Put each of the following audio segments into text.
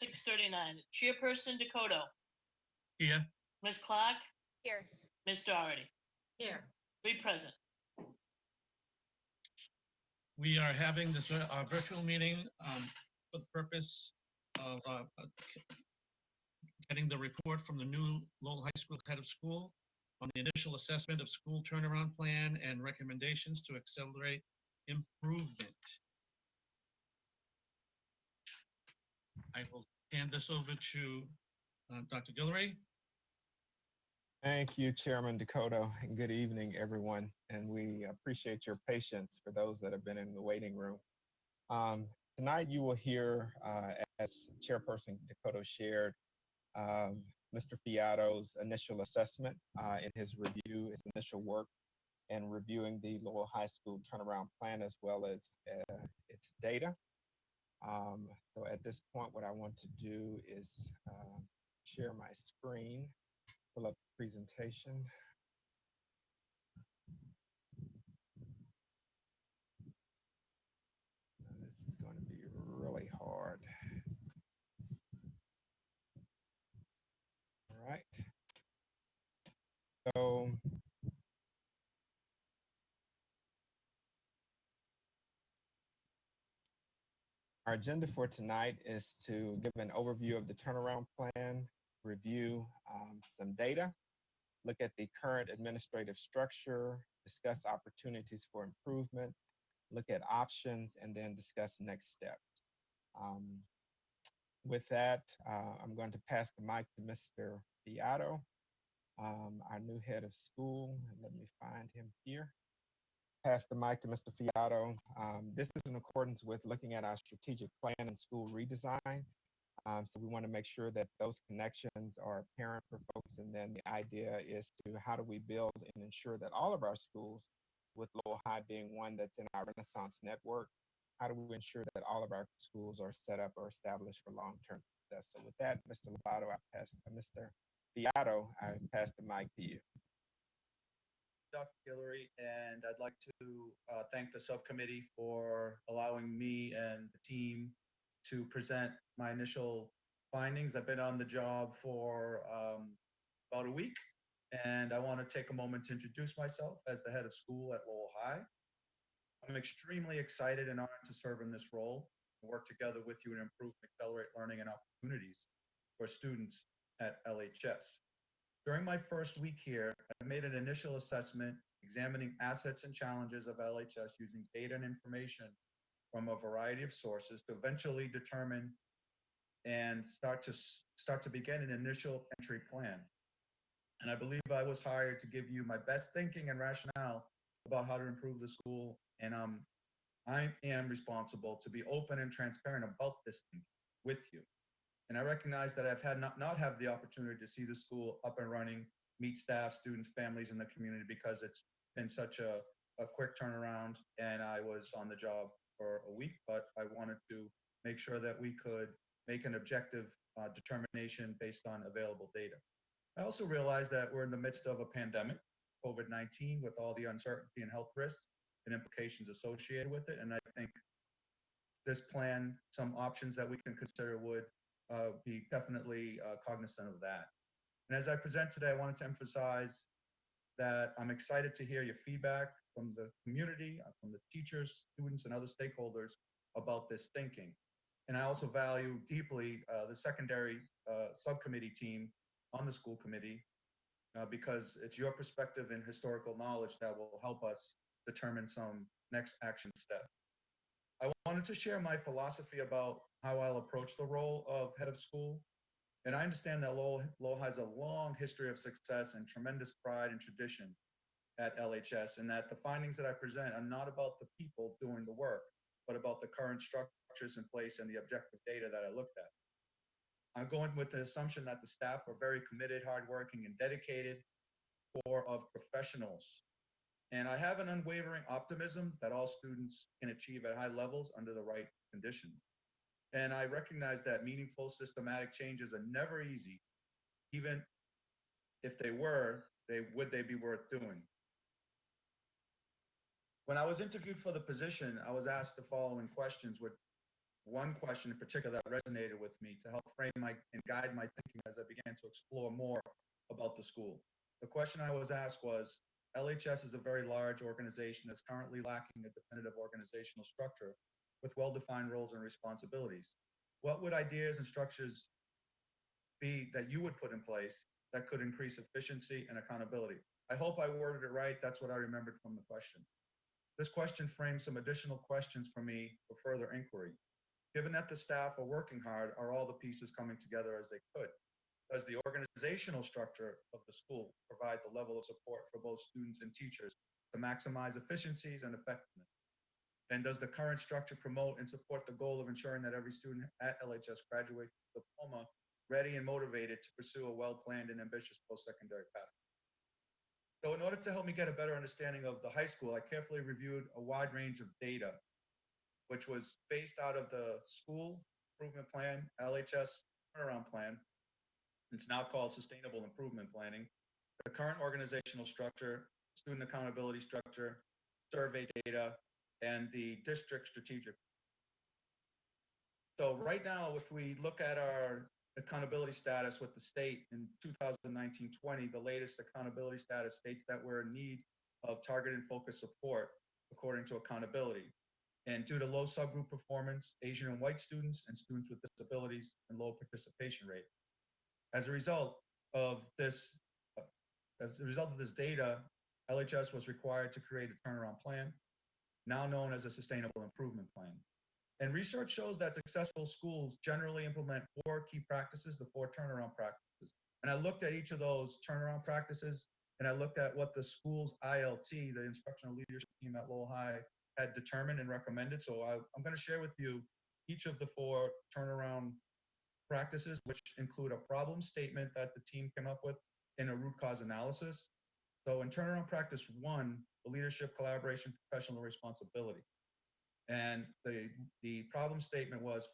6:39. Chairperson Dakota. Here. Ms. Clark. Here. Ms. Doherty. Here. 3 present. We are having this virtual meeting for the purpose of getting the report from the new Lowell High School head of school on the initial assessment of school turnaround plan and recommendations to accelerate improvement. I will hand this over to Dr. Guillory. Thank you, Chairman Dakota, and good evening, everyone. And we appreciate your patience for those that have been in the waiting room. Tonight, you will hear, as Chairperson Dakota shared, Mr. Fiato's initial assessment in his review, his initial work, and reviewing the Lowell High School turnaround plan as well as its data. So at this point, what I want to do is share my screen, pull up the presentation. This is going to be really hard. All right. So our agenda for tonight is to give an overview of the turnaround plan, review some data, look at the current administrative structure, discuss opportunities for improvement, look at options, and then discuss next steps. With that, I'm going to pass the mic to Mr. Fiato, our new head of school. Let me find him here. Pass the mic to Mr. Fiato. This is in accordance with looking at our strategic plan and school redesign. So we want to make sure that those connections are apparent for folks. And then the idea is to how do we build and ensure that all of our schools, with Lowell High being one that's in our Renaissance network, how do we ensure that all of our schools are set up or established for long-term success? So with that, Mr. Mr. Fiato, I pass the mic to you. Dr. Guillory, and I'd like to thank the subcommittee for allowing me and the team to present my initial findings. I've been on the job for about a week, and I want to take a moment to introduce myself as the head of school at Lowell High. I'm extremely excited and honored to serve in this role and work together with you to improve and accelerate learning and opportunities for students at LHS. During my first week here, I made an initial assessment examining assets and challenges of LHS using data and information from a variety of sources to eventually determine and start to begin an initial entry plan. And I believe I was hired to give you my best thinking and rationale about how to improve the school. And I am responsible to be open and transparent about this thing with you. And I recognize that I've had not have the opportunity to see the school up and running, meet staff, students, families in the community because it's been such a quick turnaround and I was on the job for a week, but I wanted to make sure that we could make an objective determination based on available data. I also realize that we're in the midst of a pandemic, COVID-19, with all the uncertainty and health risks and implications associated with it. And I think this plan, some options that we can consider would be definitely cognizant of that. And as I present today, I wanted to emphasize that I'm excited to hear your feedback from the community, from the teachers, students, and other stakeholders about this thinking. And I also value deeply the secondary subcommittee team on the school committee because it's your perspective and historical knowledge that will help us determine some next action steps. I wanted to share my philosophy about how I'll approach the role of head of school. And I understand that Lowell has a long history of success and tremendous pride and tradition at LHS, and that the findings that I present are not about the people doing the work, but about the current structures in place and the objective data that I looked at. I'm going with the assumption that the staff are very committed, hardworking, and dedicated, core of professionals. And I have an unwavering optimism that all students can achieve at high levels under the right conditions. And I recognize that meaningful, systematic changes are never easy, even if they were, would they be worth doing? When I was interviewed for the position, I was asked the following questions, one question in particular that resonated with me to help frame and guide my thinking as I began to explore more about the school. The question I was asked was, LHS is a very large organization that's currently lacking a definitive organizational structure with well-defined roles and responsibilities. What would ideas and structures be that you would put in place that could increase efficiency and accountability? I hope I worded it right. That's what I remembered from the question. This question frames some additional questions for me for further inquiry. Given that the staff are working hard, are all the pieces coming together as they could? Does the organizational structure of the school provide the level of support for both students and teachers to maximize efficiencies and effectiveness? And does the current structure promote and support the goal of ensuring that every student at LHS graduates with a diploma ready and motivated to pursue a well-planned and ambitious post-secondary path? So in order to help me get a better understanding of the high school, I carefully reviewed a wide range of data, which was based out of the school improvement plan, LHS turnaround plan. It's now called Sustainable Improvement Planning, the current organizational structure, student accountability structure, survey data, and the district strategic. So right now, if we look at our accountability status with the state in 2019-20, the latest accountability status states that we're in need of targeted and focused support according to accountability. And due to low subgroup performance, Asian and white students and students with disabilities and low participation rate. As a result of this data, LHS was required to create a turnaround plan, now known as a Sustainable Improvement Plan. And research shows that successful schools generally implement 4 key practices, the 4 turnaround practices. And I looked at each of those turnaround practices, and I looked at what the school's ILT, the instructional leadership team at Lowell High, had determined and recommended. So I'm going to share with you each of the 4 turnaround practices, which include a problem statement that the team came up with and a root cause analysis. So in turnaround practice 1, the leadership, collaboration, professional responsibility. And the problem statement was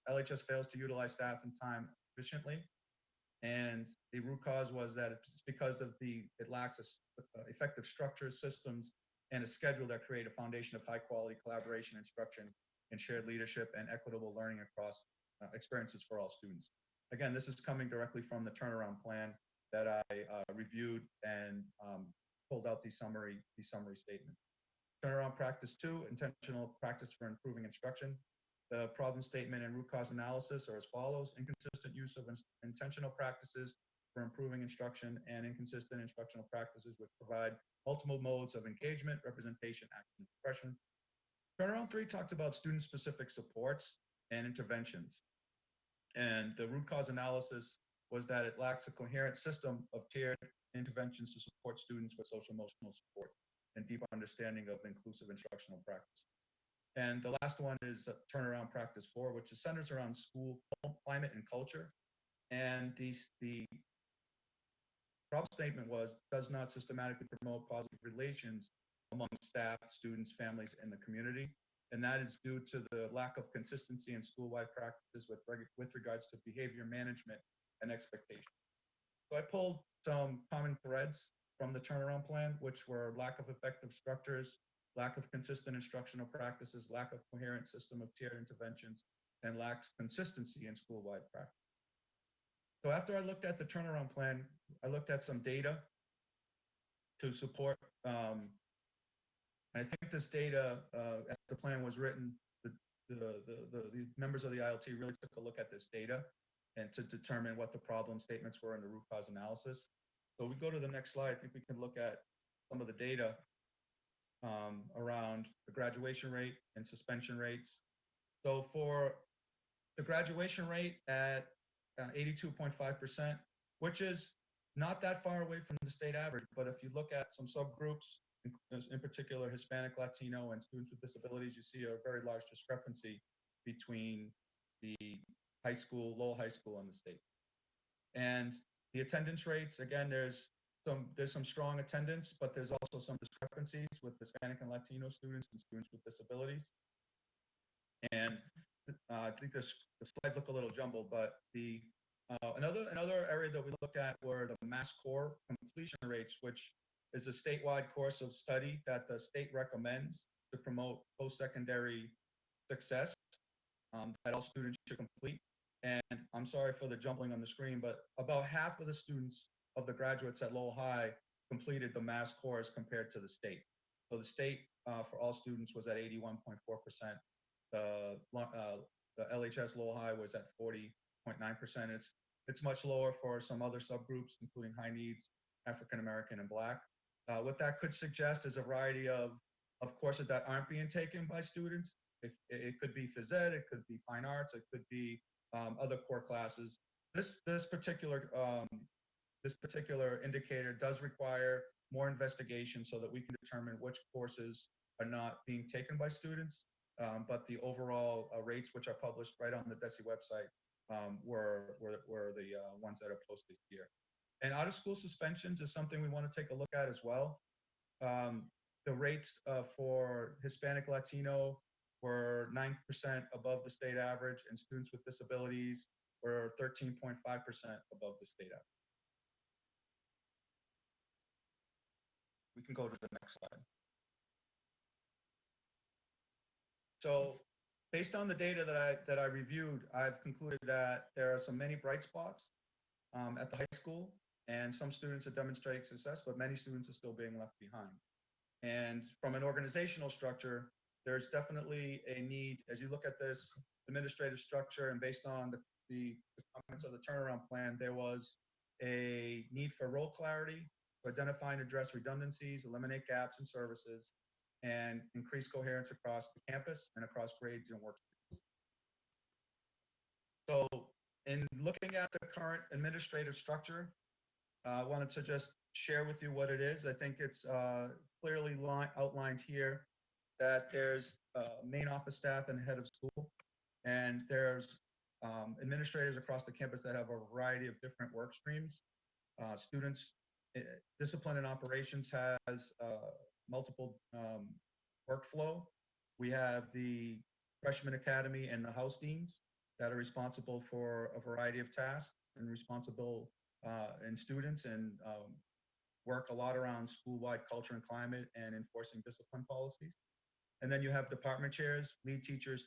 LHS fails to utilize staff and time efficiently. And the root cause was that it's because of it lacks effective structures, systems, and a schedule that create a foundation of high quality collaboration, instruction, and shared leadership and equitable learning across experiences for all students. Again, this is coming directly from the turnaround plan that I reviewed and pulled out the summary statement. Turnaround practice 2, intentional practice for improving instruction. The problem statement and root cause analysis are as follows: inconsistent use of intentional practices for improving instruction and inconsistent instructional practices which provide multiple modes of engagement, representation, action, and expression. Turnaround 3 talks about student-specific supports and interventions. And the root cause analysis was that it lacks a coherent system of tiered interventions to support students with social emotional support and deep understanding of inclusive instructional practice. And the last one is turnaround practice 4, which is centers around school climate and culture. And the problem statement does not systematically promote positive relations among staff, students, families, and the community. And that is due to the lack of consistency in school-wide practices with regards to behavior management and expectations. So I pulled some common threads from the turnaround plan, which were lack of effective structures, lack of consistent instructional practices, lack of coherent system of tiered interventions, and lacks consistency in school-wide practice. So after I looked at the turnaround plan, I looked at some data to support, and I think this data, as the plan was written, the members of the ILT really took a look at this data and to determine what the problem statements were in the root cause analysis. So we go to the next slide. I think we can look at some of the data around the graduation rate and suspension rates. So for the graduation rate at 82.5%, which is not that far away from the state average, but if you look at some subgroups, in particular Hispanic, Latino, and students with disabilities, you see a very large discrepancy between the high school, Lowell High School, and the state. And the attendance rates, again, there's some strong attendance, but there's also some discrepancies with Hispanic and Latino students and students with disabilities. And I think the slides look a little jumbled, but another area that we looked at were the mass core completion rates, which is a statewide course of study that the state recommends to promote post-secondary success. that all students should complete. And I'm sorry for the jumbling on the screen, but about half of the students of the graduates at Lowell High completed the mass course compared to the state. So the state for all students was at 81.4%. The LHS Lowell High was at 40.9%. It's much lower for some other subgroups, including high needs, African American, and Black. What that could suggest is a variety of courses that aren't being taken by students. It could be phys ed, it could be fine arts, it could be other core classes. This particular indicator does require more investigation so that we can determine which courses are not being taken by students. But the overall rates, which are published right on the DESE website, were the ones that are posted here. And out of school suspensions is something we want to take a look at as well. The rates for Hispanic Latino were 9% above the state average, and students with disabilities were 13.5% above the state average. We can go to the next slide. So based on the data that I reviewed, I've concluded that there are many bright spots at the high school, and some students are demonstrating success, but many students are still being left behind. And from an organizational structure, there's definitely a need, as you look at this administrative structure and based on the comments of the turnaround plan, there was a need for role clarity, to identify and address redundancies, eliminate gaps in services, and increase coherence across the campus and across grades and work streams. So in looking at the current administrative structure, I wanted to just share with you what it is. I think it's clearly outlined here that there's main office staff and head of school, and there's administrators across the campus that have a variety of different work streams. Students, discipline and operations has multiple workflow. We have the freshman academy and the house deans that are responsible for a variety of tasks and responsible and students and work a lot around school-wide culture and climate and enforcing discipline policies. And then you have department chairs, lead teachers,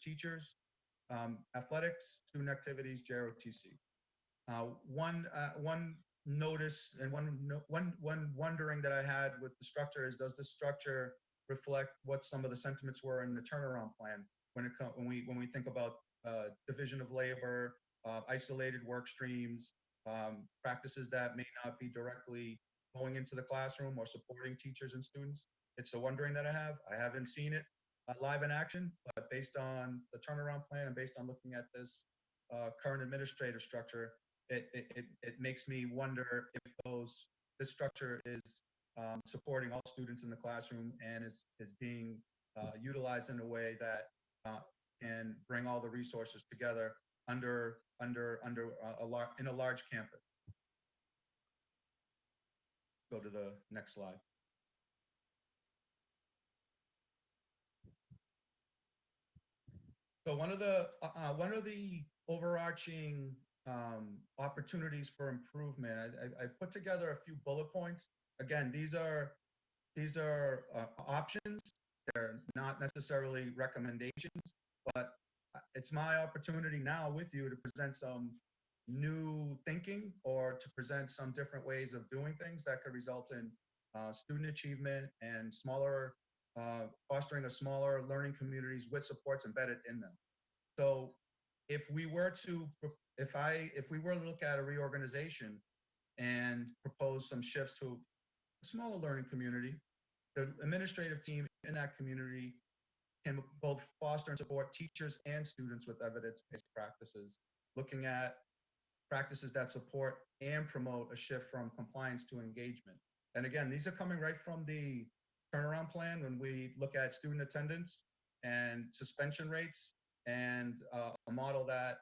athletics, student activities, JROTC. One notice and one wondering that I had with the structure is, does this structure reflect what some of the sentiments were in the turnaround plan when we think about division of labor, isolated work streams, practices that may not be directly going into the classroom or supporting teachers and students? It's a wondering that I have. I haven't seen it live in action, but based on the turnaround plan and based on looking at this current administrative structure, it makes me wonder if this structure is supporting all students in the classroom and is being utilized in a way that can bring all the resources together in a large campus. Go to the next slide. So one of the overarching opportunities for improvement, I put together a few bullet points. Again, these are options. They're not necessarily recommendations, but it's my opportunity now with you to present some new thinking or to present some different ways of doing things that could result in student achievement and fostering a smaller learning communities with supports embedded in them. So if we were to look at a reorganization and propose some shifts to a smaller learning community, the administrative team in that community can both foster and support teachers and students with evidence-based practices, looking at practices that support and promote a shift from compliance to engagement. And again, these are coming right from the turnaround plan when we look at student attendance and suspension rates and a model that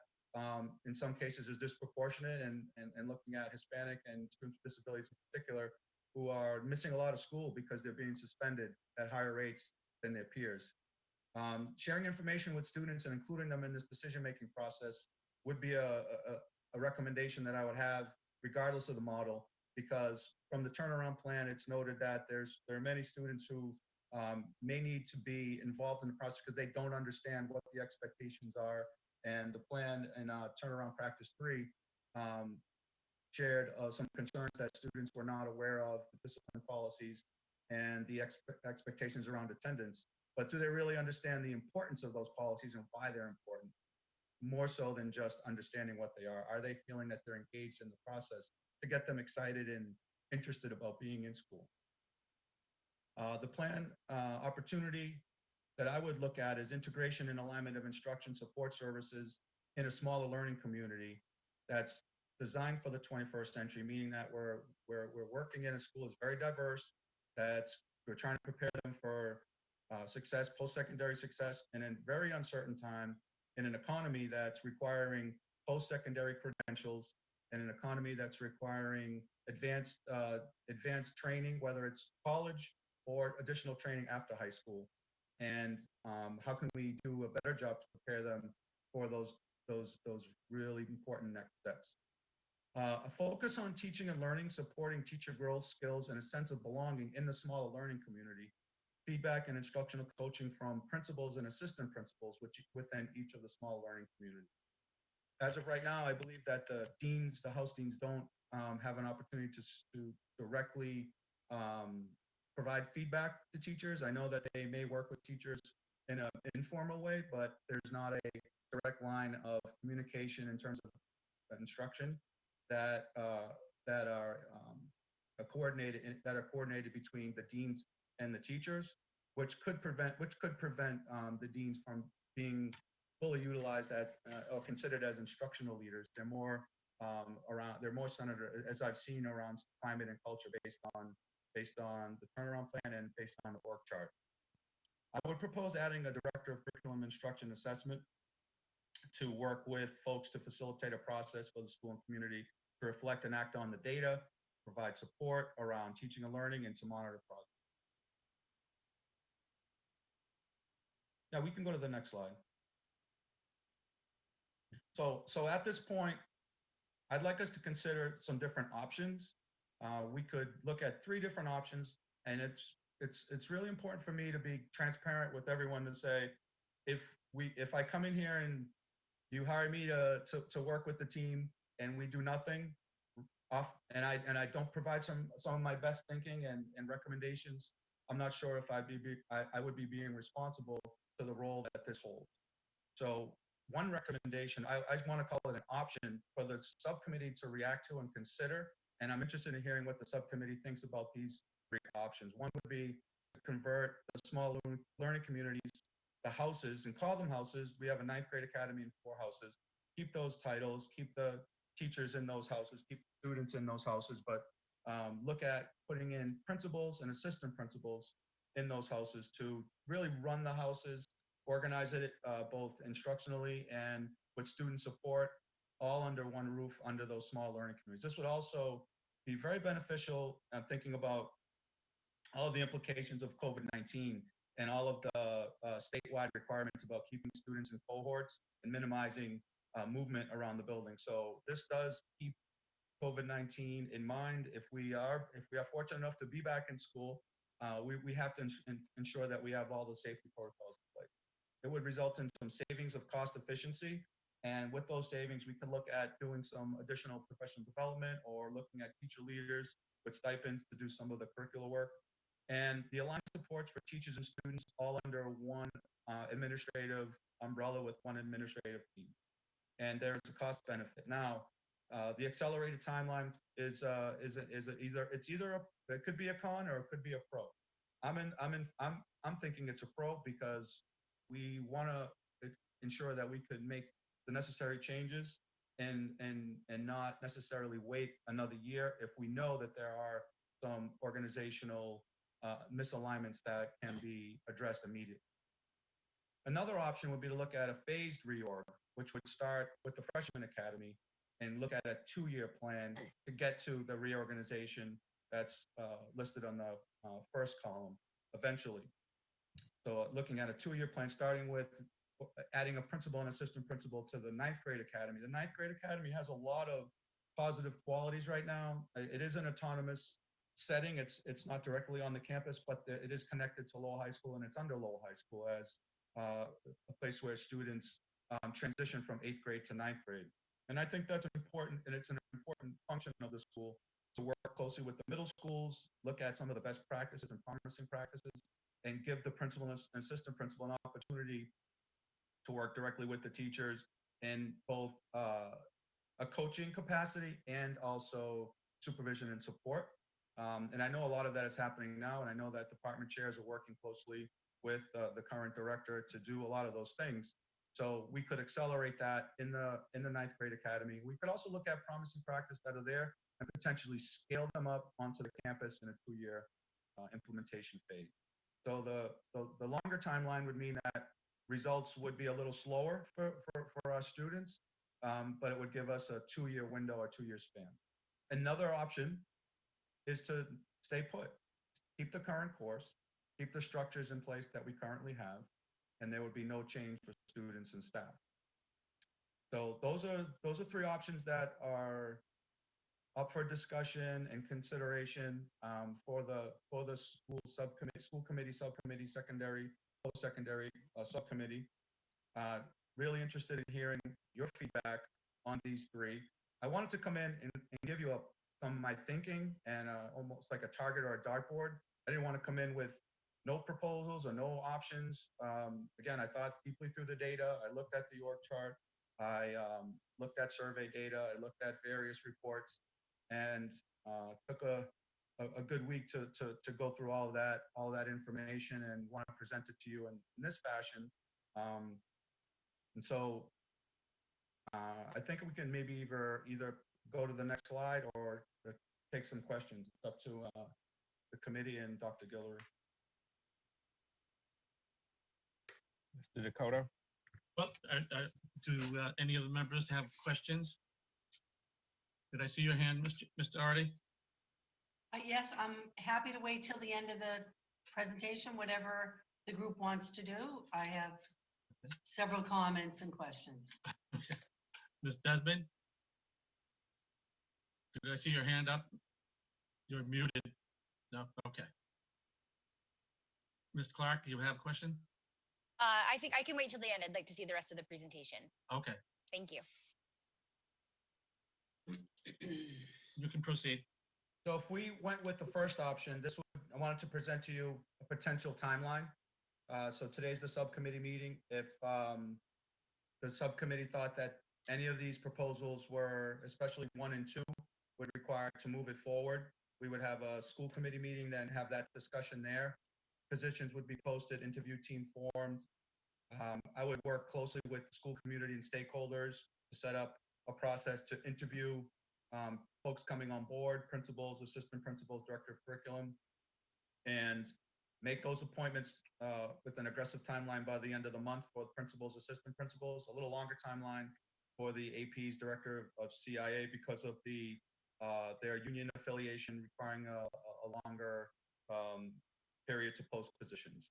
in some cases is disproportionate and looking at Hispanic and students with disabilities in particular who are missing a lot of school because they're being suspended at higher rates than their peers. Sharing information with students and including them in this decision-making process would be a recommendation that I would have regardless of the model, because from the turnaround plan, it's noted that there are many students who may need to be involved in the process because they don't understand what the expectations are And the plan in turnaround practice 3 shared some concerns that students were not aware of the discipline policies and the expectations around attendance. But do they really understand the importance of those policies and why they're important? More so than just understanding what they are. Are they feeling that they're engaged in the process to get them excited and interested about being in school? The plan opportunity that I would look at is integration and alignment of instruction support services in a smaller learning community that's designed for the 21st century, meaning that we're working in a school that's very diverse, we're trying to prepare them for success, post-secondary success, in a very uncertain time in an economy that's requiring post-secondary credentials, in an economy that's requiring advanced training, whether it's college or additional training after high school. And how can we do a better job to prepare them for those really important next steps? A focus on teaching and learning, supporting teacher growth, skills, and a sense of belonging in the smaller learning community. Feedback and instructional coaching from principals and assistant principals within each of the small learning communities. As of right now, I believe that the house deans don't have an opportunity to directly provide feedback to teachers. I know that they may work with teachers in an informal way, but there's not a direct line of communication in terms of instruction that are coordinated between the deans and the teachers, which could prevent the deans from being fully utilized as or considered as instructional leaders. They're more centered, as I've seen, around climate and culture based on the turnaround plan and based on the org chart. I would propose adding a director of curriculum instruction assessment to work with folks to facilitate a process for the school and community to reflect and act on the data, provide support around teaching and learning, and to monitor progress. Now we can go to the next slide. So at this point, I'd like us to consider some different options. We could look at 3 different options, and it's really important for me to be transparent with everyone to say, if I come in here and you hire me to work with the team and we do nothing, and I don't provide some of my best thinking and recommendations, I'm not sure if I would be being responsible to the role that this holds. So one recommendation, I want to call it an option for the subcommittee to react to and consider, and I'm interested in hearing what the subcommittee thinks about these 3 options. One would be to convert the small learning communities, the houses, and call them houses. We have a 9th grade academy and 4 houses. Keep those titles, keep the teachers in those houses, keep students in those houses, but look at putting in principals and assistant principals in those houses to really run the houses, organize it both instructionally and with student support, all under one roof, under those small learning communities. This would also be very beneficial. I'm thinking about all of the implications of COVID-19 and all of the statewide requirements about keeping students in cohorts and minimizing movement around the building. So this does keep COVID-19 in mind. If we are fortunate enough to be back in school, we have to ensure that we have all the safety protocols in place. It would result in some savings of cost efficiency. And with those savings, we can look at doing some additional professional development or looking at teacher leaders with stipends to do some of the curricular work. And the aligned supports for teachers and students all under one administrative umbrella with one administrative team. And there's a cost benefit. Now, the accelerated timeline is it could be a con or it could be a pro. I'm thinking it's a pro because we want to ensure that we could make the necessary changes and not necessarily wait another year if we know that there are some organizational misalignments that can be addressed immediately. Another option would be to look at a phased reorg, which would start with the freshman academy and look at a 2-year plan to get to the reorganization that's listed on the first column eventually. So looking at a 2-year plan, starting with adding a principal and assistant principal to the 9th grade academy. The 9th grade academy has a lot of positive qualities right now. It is an autonomous setting. It's not directly on the campus, but it is connected to Lowell High School, and it's under Lowell High School as a place where students transition from 8th grade to 9th grade. And I think that's important, and it's an important function of the school to work closely with the middle schools, look at some of the best practices and promising practices, and give the principal and assistant principal an opportunity to work directly with the teachers in both a coaching capacity and also supervision and support. And I know a lot of that is happening now, and I know that department chairs are working closely with the current director to do a lot of those things. So we could accelerate that in the 9th grade academy. We could also look at promising practice that are there and potentially scale them up onto the campus in a 2-year implementation phase. So the longer timeline would mean that results would be a little slower for our students, but it would give us a 2-year window or 2-year span. Another option is to stay put, keep the current course, keep the structures in place that we currently have, and there would be no change for students and staff. So those are 3 options that are up for discussion and consideration for the school committee subcommittee, secondary, post-secondary subcommittee. Really interested in hearing your feedback on these 3. I wanted to come in and give you some of my thinking and almost like a target or a dartboard. I didn't want to come in with no proposals or no options. Again, I thought deeply through the data. I looked at the org chart. I looked at survey data. I looked at various reports, and took a good week to go through all that information and want to present it to you in this fashion. And so I think we can maybe either go to the next slide or take some questions. It's up to the committee and Dr. Guillory. Mr. Dakota? Well, do any of the members have questions? Did I see your hand, Mr. Artie? Yes, I'm happy to wait till the end of the presentation, whatever the group wants to do. I have several comments and questions. Okay. Ms. Desmond? Did I see your hand up? You're muted. No, okay. Ms. Clark, you have a question? I think I can wait till the end. I'd like to see the rest of the presentation. Okay, Thank you. you can proceed. So if we went with the first option, I wanted to present to you a potential timeline. So today's the subcommittee meeting. If the subcommittee thought that any of these proposals were, especially 1 and 2, would require to move it forward, we would have a school committee meeting, then have that discussion there. Positions would be posted, interview team formed. I would work closely with the school community and stakeholders to set up a process to interview folks coming on board, principals, assistant principals, director of curriculum, and make those appointments with an aggressive timeline by the end of the month for the principals, assistant principals, a little longer timeline for the APs, director of CIA, because of their union affiliation requiring a longer period to post positions,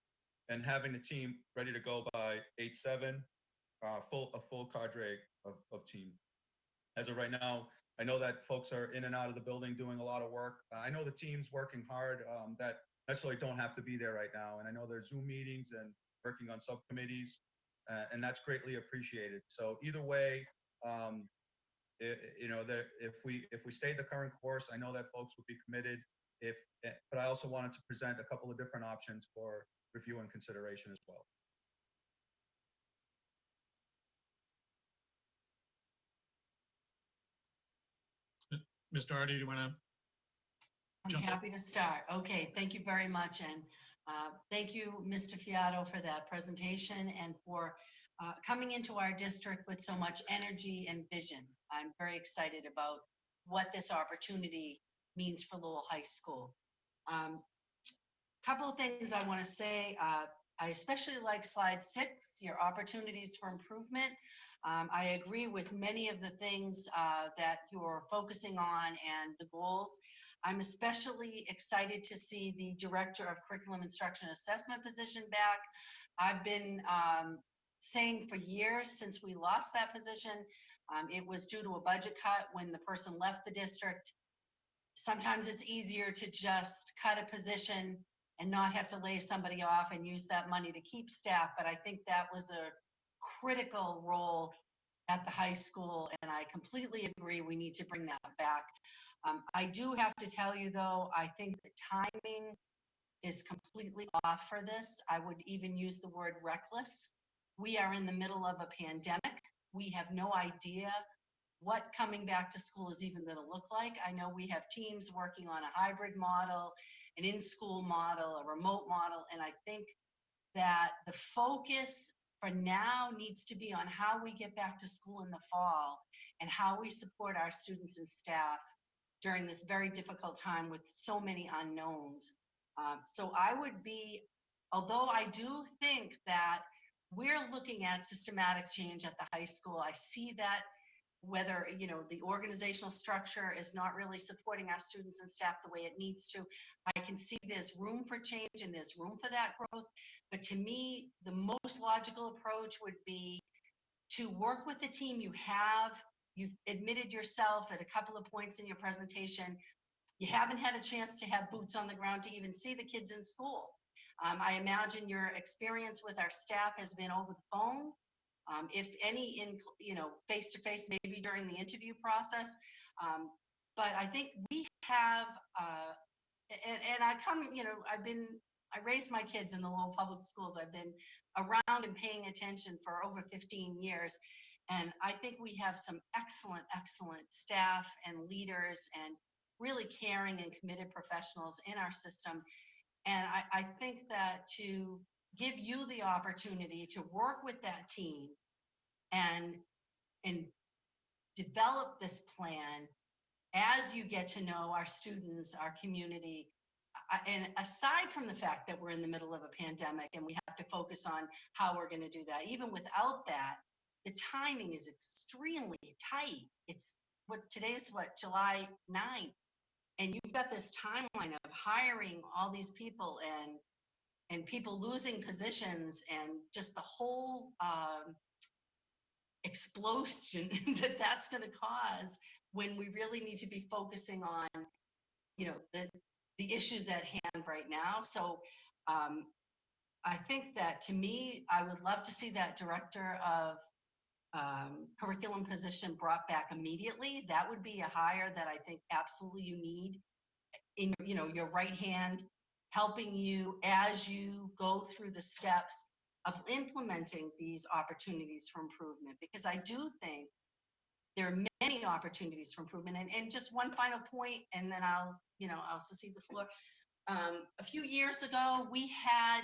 and having the team ready to go by 8/7, a full cadre of team. As of right now, I know that folks are in and out of the building doing a lot of work. I know the team's working hard that necessarily don't have to be there right now. And I know there's Zoom meetings and working on subcommittees, and that's greatly appreciated. So either way, if we stayed the current course, I know that folks would be committed. But I also wanted to present a couple of different options for review and consideration as well. Mr. Artie, do you want to? I'm happy to start. Okay, thank you very much. And thank you, Mr. Fiato, for that presentation and for coming into our district with so much energy and vision. I'm very excited about what this opportunity means for Lowell High School. Couple of things I want to say. I especially like slide 6, your opportunities for improvement. I agree with many of the things that you're focusing on and the goals. I'm especially excited to see the Director of Curriculum Instruction Assessment position back. I've been saying for years since we lost that position, it was due to a budget cut when the person left the district. Sometimes it's easier to just cut a position and not have to lay somebody off and use that money to keep staff. But I think that was a critical role at the high school, and I completely agree we need to bring that back. I do have to tell you, though, I think the timing is completely off for this. I would even use the word reckless. We are in the middle of a pandemic. We have no idea what coming back to school is even going to look like. I know we have teams working on a hybrid model, an in-school model, a remote model, and I think that the focus for now needs to be on how we get back to school in the fall and how we support our students and staff during this very difficult time with so many unknowns. So I would be, although I do think that we're looking at systematic change at the high school, I see that whether, you know, the organizational structure is not really supporting our students and staff the way it needs to. I can see there's room for change and there's room for that growth. But to me, the most logical approach would be to work with the team you have. You've admitted yourself at a couple of points in your presentation, you haven't had a chance to have boots on the ground to even see the kids in school. I imagine your experience with our staff has been over the phone. If any, in, you know, face to face, maybe during the interview process. But I think we have, and I come, you know, I raised my kids in the Lowell public schools. I've been around and paying attention for over 15 years. And I think we have some excellent, excellent staff and leaders and really caring and committed professionals in our system. And I think that to give you the opportunity to work with that team and develop this plan as you get to know our students, our community, and aside from the fact that we're in the middle of a pandemic and we have to focus on how we're going to do that, even without that, the timing is extremely tight. It's today's July 9th, and you've got this timeline of hiring all these people and people losing positions and just the whole explosion that that's going to cause when we really need to be focusing on, you know, the issues at hand right now. So I think that, to me, I would love to see that director of curriculum position brought back immediately. That would be a hire that I think absolutely you need in, you know, your right hand, helping you as you go through the steps of implementing these opportunities for improvement, because I do think there are many opportunities for improvement. And just one final point, and then I'll secede the floor. A few years ago, we had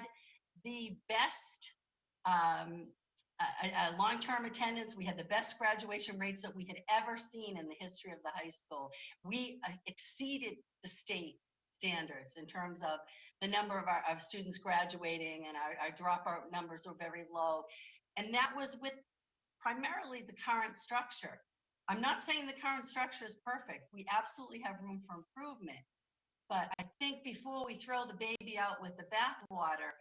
the best long-term attendance. We had the best graduation rates that we had ever seen in the history of the high school. We exceeded the state standards in terms of the number of our students graduating, and our dropout numbers were very low. And that was with primarily the current structure. I'm not saying the current structure is perfect. We absolutely have room for improvement. But I think before we throw the baby out with the bathwater,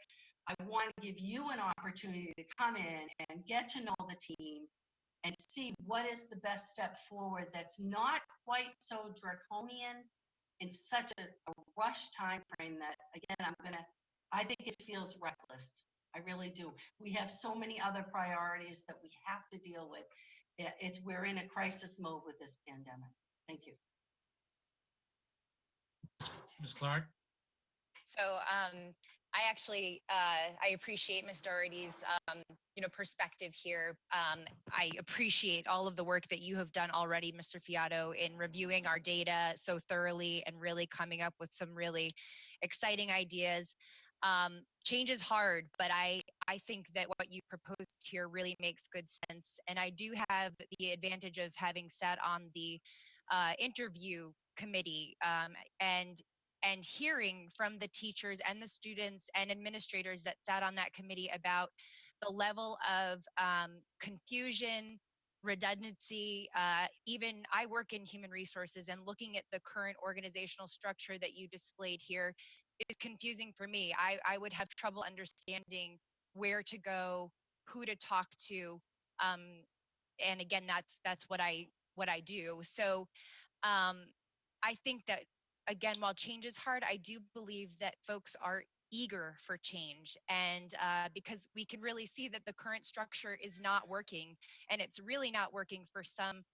I want to give you an opportunity to come in and get to know the team and see what is the best step forward that's not quite so draconian in such a rush time frame that, again, I think it feels reckless. I really do. We have so many other priorities that we have to deal with. We're in a crisis mode with this pandemic. Thank you. Ms. Clark? So I actually, I appreciate Ms. Doherty's, perspective here. I appreciate all of the work that you have done already, Mr. Fiato, in reviewing our data so thoroughly and really coming up with some really exciting ideas. Change is hard, but I think that what you proposed here really makes good sense. And I do have the advantage of having sat on the interview committee and hearing from the teachers and the students and administrators that sat on that committee about the level of confusion, redundancy. Even I work in human resources, and looking at the current organizational structure that you displayed here is confusing for me. I would have trouble understanding where to go, who to talk to. And again, that's what I do. So I think that, again, while change is hard, I do believe that folks are eager for change, and because we can really see that the current structure is not working, and it's really not working for some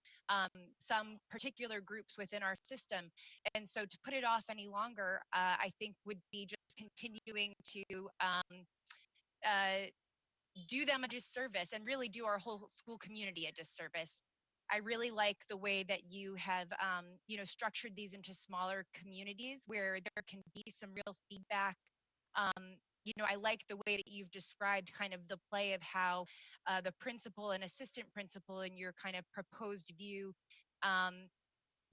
particular groups within our system. And so to put it off any longer, I think would be just continuing to uh, do them a disservice and really do our whole school community a disservice. I really like the way that you have, structured these into smaller communities where there can be some real feedback. Um, I like the way that you've described kind of the play of how the principal and assistant principal in your kind of proposed view um,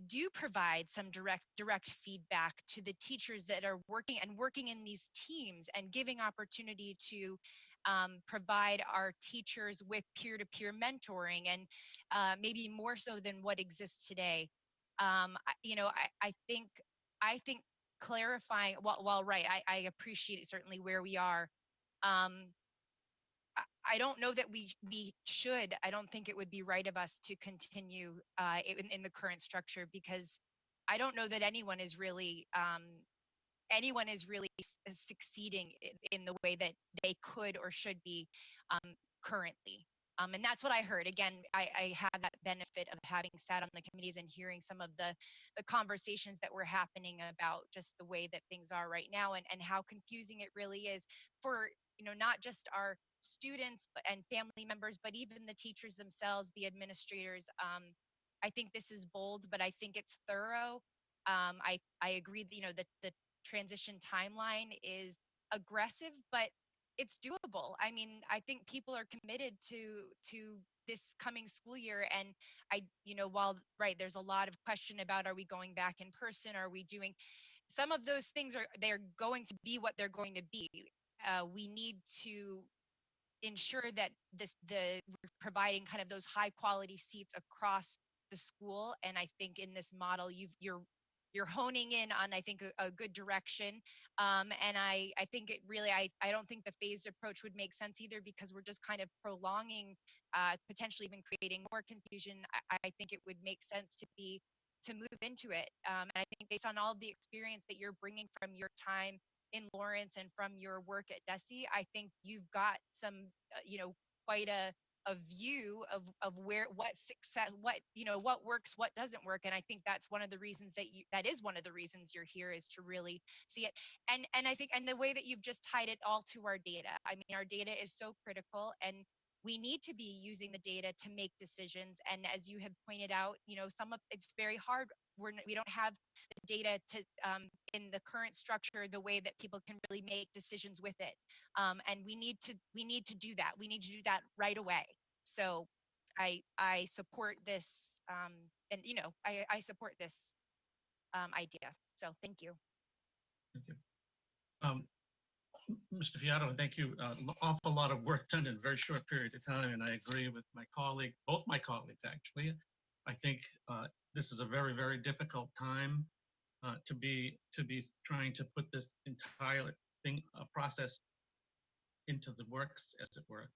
do provide some direct feedback to the teachers that are working in these teams, and giving opportunity to provide our teachers with peer-to-peer mentoring, and maybe more so than what exists today. I think clarifying, while right, I appreciate it, certainly where we are. um, I don't know that we should. I don't think it would be right of us to continue in the current structure, because I don't know that anyone is really succeeding in the way that they could or should be currently. And that's what I heard. Again, I have that benefit of having sat on the committees and hearing some of the conversations that were happening about just the way that things are right now, and how confusing it really is for, not just our students and family members, but even the teachers themselves, the administrators. I think this is bold, but I think it's thorough. I agree that, that the transition timeline is aggressive, but it's doable. I mean, I think people are committed to this coming school year, and while right, there's a lot of question about, are we going back in person? Are we doing some of those things? They're going to be what they're going to be. We need to ensure that we're providing kind of those high quality seats across the school. And I think in this model, you're honing in on, I think, a good direction. And I think it really, I don't think the phased approach would make sense either, because we're just kind of prolonging, potentially even creating more confusion. I think it would make sense to move into it. And I think based on all the experience that you're bringing from your time in Lawrence and from your work at DESE, I think you've got some, quite a view of what success, what works, what doesn't work. And I think that's one of the reasons that is one of the reasons you're here, is to really see it. And I think, and the way that you've just tied it all to our data. I mean, our data is so critical, and we need to be using the data to make decisions. And as you have pointed out, it's very hard. We don't have the data to in the current structure, the way that people can really make decisions with it. And we need to do that. We need to do that right away. So I support this, and I support this idea. So thank you. Thank you. Mr. Fiato, thank you. Awful lot of work done in a very short period of time, and I agree with my colleague, both my colleagues actually. I think this is a very, very difficult time to be trying to put this entire process into the works, as it were.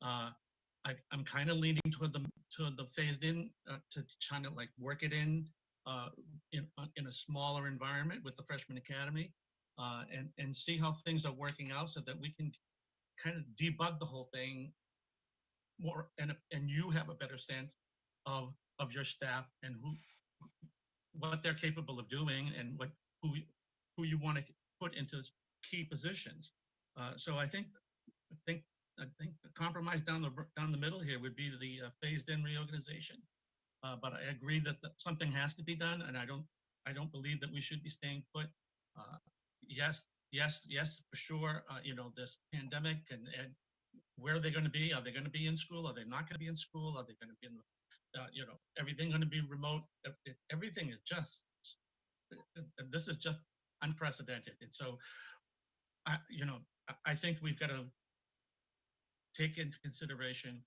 I'm kind of leaning toward the phased in, to kind of like work it in a smaller environment with the freshman academy, and see how things are working out, so that we can kind of debug the whole thing more, and you have a better sense of your staff and what they're capable of doing, and who you want to put into key positions. So I think the compromise down the middle here would be the phased in reorganization. But I agree that something has to be done, and I don't believe that we should be staying put. Yes, for sure. This pandemic, and where are they going to be? Are they going to be in school? Are they not going to be in school? Are they going to be in everything going to be remote? Everything is just, this is just unprecedented. And so, I think we've got to take into consideration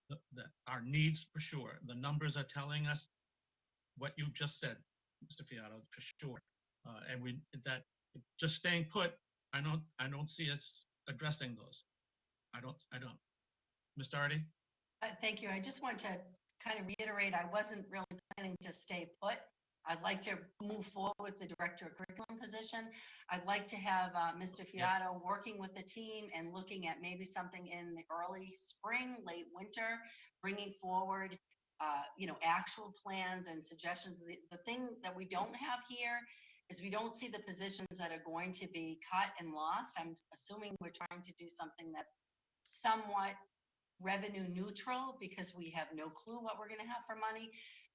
that our needs, for sure. The numbers are telling us what you just said, Mr. Fiato, for sure. And that just staying put, I don't see us addressing those. I don't. Mr. Artie? Thank you. I just want to kind of reiterate, I wasn't really planning to stay put. I'd like to move forward with the director of curriculum position. I'd like to have Mr. Fiato working with the team and looking at maybe something in the early spring, late winter, bringing forward, actual plans and suggestions. The thing that we don't have here is we don't see the positions that are going to be cut and lost. I'm assuming we're trying to do something that's somewhat revenue neutral because we have no clue what we're going to have for money.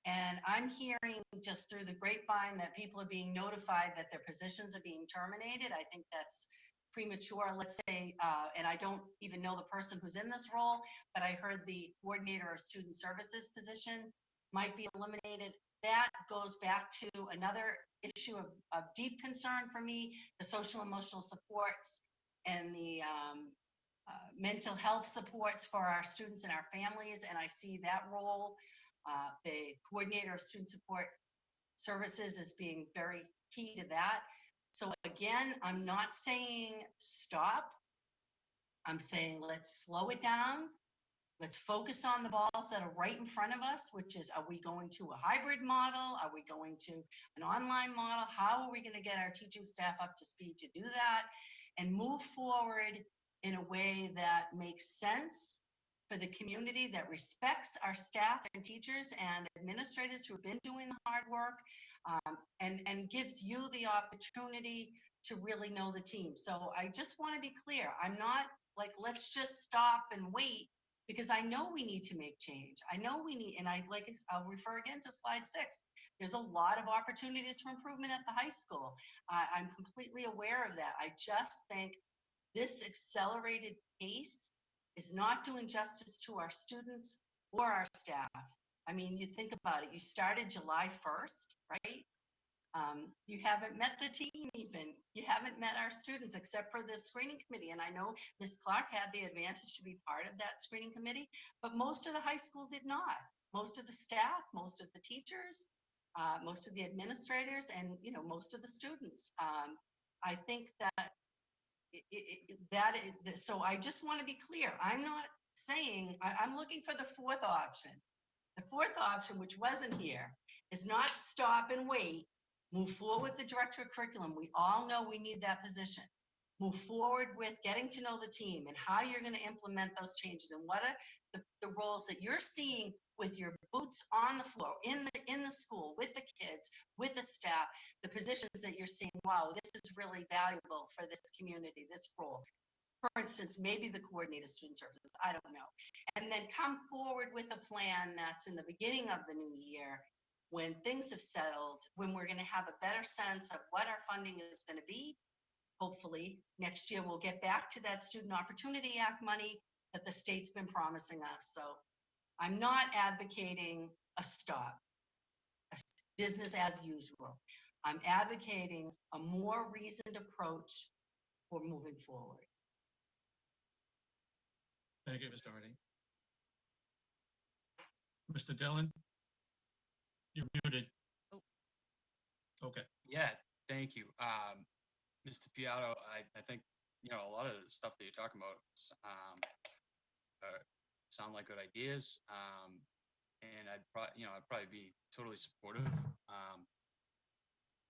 And I'm hearing just through the grapevine that people are being notified that their positions are being terminated. I think that's premature, let's say, and I don't even know the person who's in this role, but I heard the coordinator of student services position might be eliminated. That goes back to another issue of deep concern for me, the social emotional supports and the mental health supports for our students and our families. And I see that role, the coordinator of student support services, as being very key to that. So again, I'm not saying stop. I'm saying let's slow it down. Let's focus on the balls that are right in front of us, which is, are we going to a hybrid model? Are we going to an online model? How are we going to get our teaching staff up to speed to do that and move forward in a way that makes sense for the community, that respects our staff and teachers and administrators who've been doing the hard work, and gives you the opportunity to really know the team. So I just want to be clear. I'm not like, let's just stop and wait, because I know we need to make change. I know we need, and I'll refer again to slide 6. There's a lot of opportunities for improvement at the high school. I'm completely aware of that. I just think this accelerated pace is not doing justice to our students or our staff. I mean, you think about it, you started July 1st, right? You haven't met the team even. You haven't met our students except for the screening committee. And I know Ms. Clark had the advantage to be part of that screening committee, but most of the high school did not. Most of the staff, most of the teachers, most of the administrators, and most of the students. I think that so I just want to be clear. I'm not saying, I'm looking for the fourth option. The fourth option, which wasn't here, is not stop and wait. Move forward with the director of curriculum. We all know we need that position. Move forward with getting to know the team and how you're going to implement those changes and what are the roles that you're seeing with your boots on the floor, in the school, with the kids, with the staff, the positions that you're seeing, wow, this is really valuable for this community, this role. For instance, maybe the coordinator of student services, I don't know. And then come forward with a plan that's in the beginning of the new year, when things have settled, when we're going to have a better sense of what our funding is going to be. Hopefully next year we'll get back to that Student Opportunity Act money that the state's been promising us. So I'm not advocating a stop, a business as usual. I'm advocating a more reasoned approach for moving forward. Thank you, Mr. Hardy. Mr. Dillon, you're muted. Oh. Okay. Yeah, thank you. Mr. Fiato, I think, a lot of the stuff that you're talking about sound like good ideas. And I'd probably be totally supportive.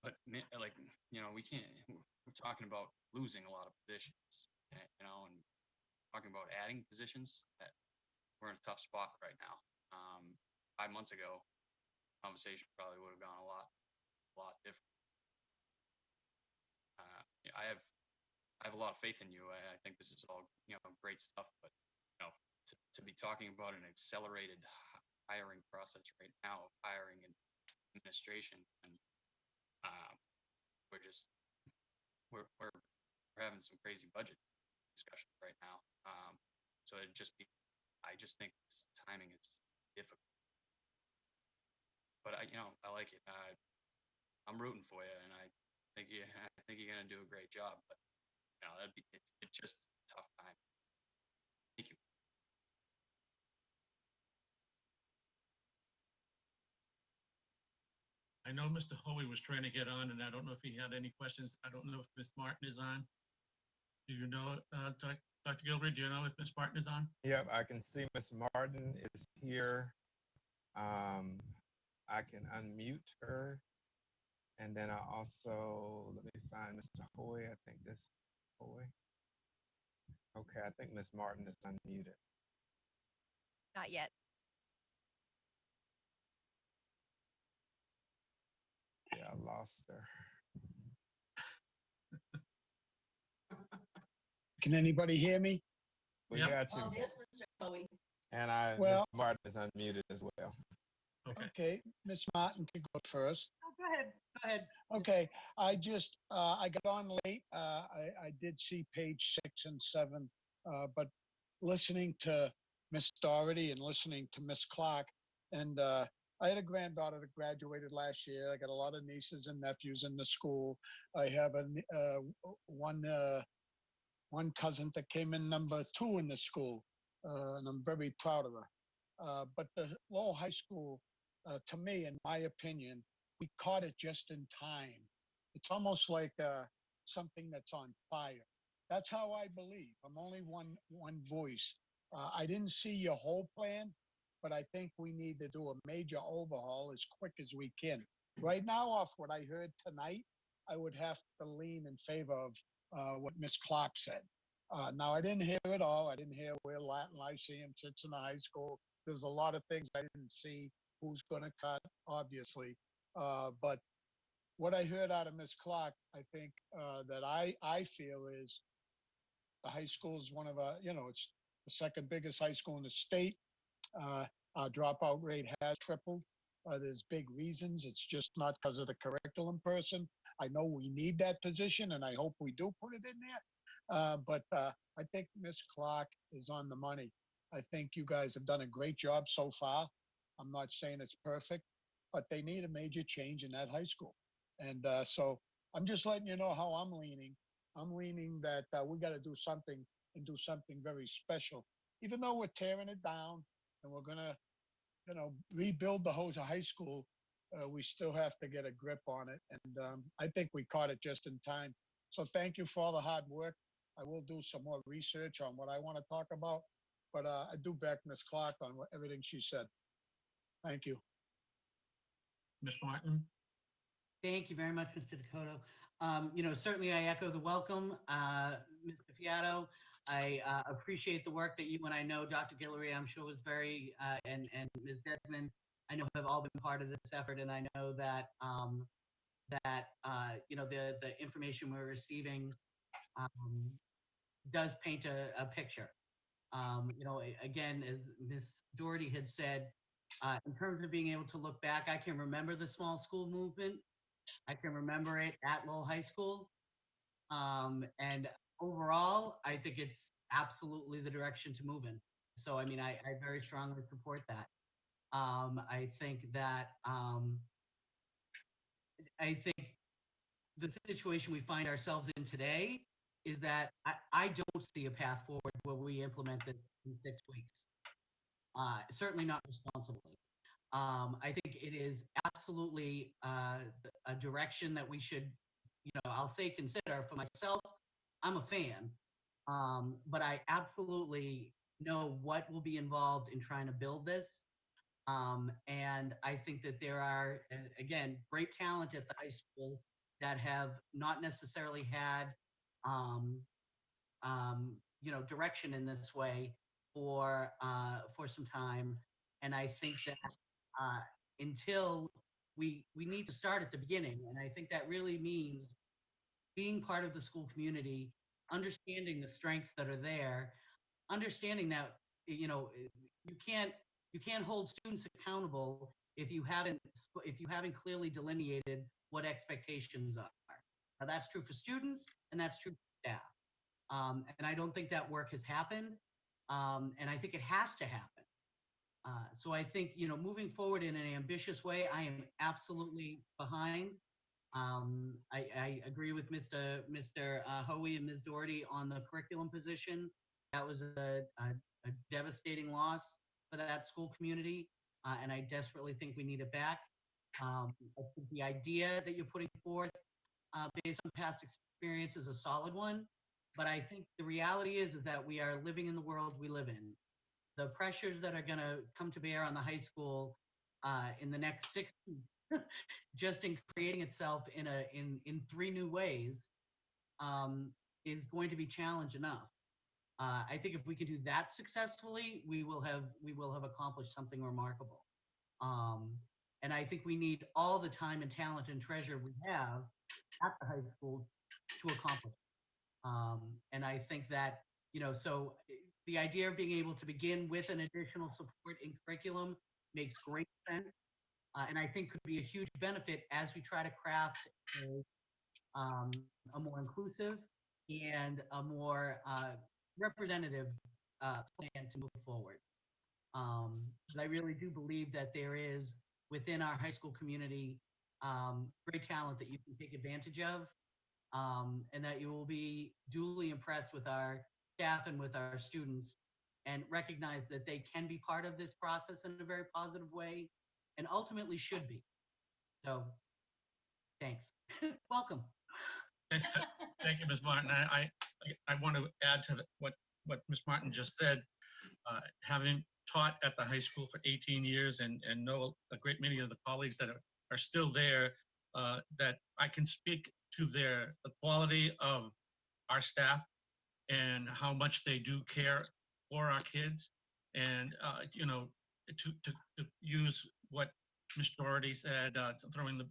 But we can't, we're talking about losing a lot of positions, and talking about adding positions. That we're in a tough spot right now. 5 months ago, conversation probably would have gone a lot different. I have a lot of faith in you. I think this is all great stuff, but to be talking about an accelerated hiring process right now of hiring and administration, and we're having some crazy budget discussions right now. So I just think this timing is difficult. But I like it. I'm rooting for you, and I think you're gonna do a great job. But it's just a tough time. Thank you. I know Mr. Hoey was trying to get on, and I don't know if he had any questions. I don't know if Ms. Martin is on. Do you know, Dr. Gilbert, do you know if Ms. Martin is on? Yep, I can see Ms. Martin is here. I can unmute her And then I also, let me find Mr. Hoy. I think this Hoy. Okay, I think Ms. Martin is unmuted. Not yet. Yeah, I lost her. Can anybody hear me? We Yep. got Oh, you. there's Mr. Bowie. And Ms. Well- Martin is unmuted as well. Okay. Okay, Ms. Martin can go first. Oh, go ahead. Go ahead. Okay, I just, I got on late. I did see page 6 and 7, but listening to Miss Doherty and listening to Miss Clark, and I had a granddaughter that graduated last year. I got a lot of nieces and nephews in the school. I have one cousin that came in number 2 in the school, and I'm very proud of her. But the Lowell High School, to me, in my opinion, we caught it just in time. It's almost like something that's on fire. That's how I believe. I'm only one voice. I didn't see your whole plan, but I think we need to do a major overhaul as quick as we can. Right now, off what I heard tonight, I would have to lean in favor of what Miss Clark said. Now, I didn't hear it all. I didn't hear where Latin Lyceum sits in the high school. There's a lot of things I didn't see. Who's going to cut, obviously. But what I heard out of Miss Clark, I think that I feel is the high school is one of it's the second biggest high school in the state. Our dropout rate has tripled. There's big reasons. It's just not because of the curriculum person. I know we need that position, and I hope we do put it in there. But I think Miss Clark is on the money. I think you guys have done a great job so far. I'm not saying it's perfect, but they need a major change in that high school. And so I'm just letting you know how I'm leaning. I'm leaning that we got to do something and do something very special. Even though we're tearing it down and we're going to, rebuild the whole high school, we still have to get a grip on it. And I think we caught it just in time. So thank you for all the hard work. I will do some more research on what I want to talk about, but I do back Ms. Clark on everything she said. Thank you. Ms. Martin? Thank you very much, Mr. Dakota. Certainly I echo the welcome, Mr. Fiato. I appreciate the work that you and I know Dr. Guillory, I'm sure was very, and Ms. Desmond, I know have all been part of this effort, and I know that the information we're receiving does paint a picture. Again, as Ms. Doherty had said, in terms of being able to look back, I can remember the small school movement. I can remember it at Lowell High School. And overall, I think it's absolutely the direction to move in. So, I mean, I very strongly support that. I think that, I think the situation we find ourselves in today is that I don't see a path forward where we implement this in 6 weeks. Certainly not responsibly. I think it is absolutely a direction that we should, I'll say consider. For myself, I'm a fan, but I absolutely know what will be involved in trying to build this. And I think that there are, again, great talent at the high school that have not necessarily had, direction in this way for some time. And I think that until we need to start at the beginning, and I think that really means being part of the school community, understanding the strengths that are there, understanding that you can't hold students accountable if you haven't clearly delineated what expectations are. Now, that's true for students and that's true for staff. And I don't think that work has happened, and I think it has to happen. So I think, moving forward in an ambitious way, I am absolutely behind. I agree with Mr. Hoey and Ms. Doherty on the curriculum position. That was a devastating loss for that school community, and I desperately think we need it back. I think the idea that you're putting forth based on past experience is a solid one, but I think the reality is that we are living in the world we live in. The pressures that are going to come to bear on the high school in the next 6 just in creating itself in three new ways, is going to be challenge enough. I think if we can do that successfully, we will have accomplished something remarkable. Um, and I think we need all the time and talent and treasure we have at the high school to accomplish. And I think that, so the idea of being able to begin with an additional support in curriculum makes great sense. And I think could be a huge benefit as we try to craft a more inclusive and a more representative plan to move forward. But I really do believe that there is within our high school community great talent that you can take advantage of, and that you will be duly impressed with our staff and with our students, and recognize that they can be part of this process in a very positive way and ultimately should be. So thanks. Welcome. Thank you, Ms. Martin. I want to add to what Ms. Martin just said. Having taught at the high school for 18 years and know a great many of the colleagues that are still there, that I can speak to the quality of our staff and how much they do care for our kids. And, to use what Ms. Doherty said, throwing the